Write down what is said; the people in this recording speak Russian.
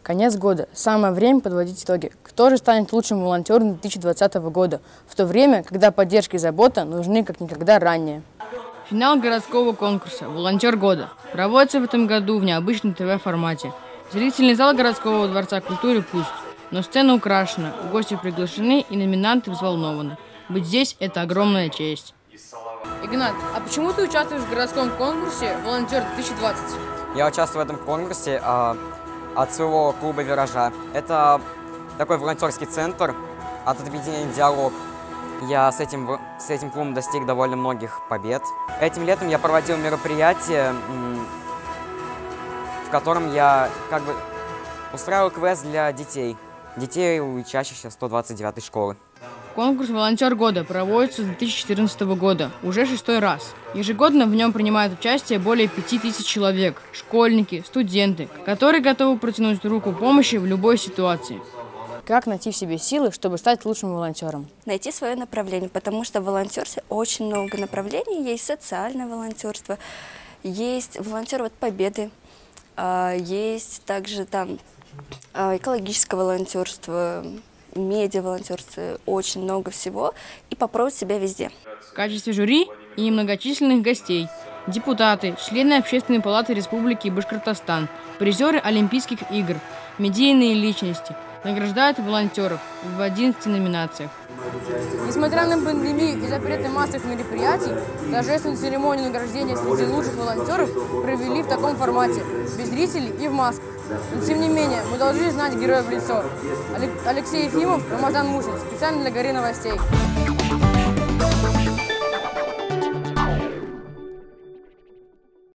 Конец года. Самое время подводить итоги. Кто же станет лучшим волонтером 2020 года, в то время, когда поддержка и забота нужны как никогда ранее? Финал городского конкурса «Волонтер года» проводится в этом году в необычном ТВ-формате. Зрительный зал городского дворца культуры пуст, но сцена украшена, гости приглашены и номинанты взволнованы. Быть здесь – это огромная честь. Игнат, а почему ты участвуешь в городском конкурсе «Волонтер 2020»? Я участвую в этом конкурсе от своего клуба «Виража». Это такой волонтерский центр от объединения «Диалог». Я с этим клубом достиг довольно многих побед. Этим летом я проводил мероприятие, в котором я устраивал квест для детей, учащихся 129-й школы. Конкурс «Волонтер года» проводится с 2014 года, уже 6-й раз. Ежегодно в нем принимают участие более 5000 человек, школьники, студенты, которые готовы протянуть руку помощи в любой ситуации. Как найти в себе силы, чтобы стать лучшим волонтером? Найти свое направление, потому что в волонтерстве очень много направлений. Есть социальное волонтерство, есть волонтер от победы, есть также там экологическое волонтерство, медиа-волонтерство, очень много всего, и попробовать себя везде. В качестве жюри и немногочисленных гостей – депутаты, члены Общественной палаты Республики Башкортостан, призеры Олимпийских игр, медийные личности – награждают волонтеров в 11 номинациях. Несмотря на пандемию и запреты массовых мероприятий, торжественную церемонию награждения среди лучших волонтеров провели в таком формате, без зрителей и в масках. Но тем не менее, мы должны знать героя в лицо. Алексей Ефимов, Рамазан Мусин, специально для Горы новостей.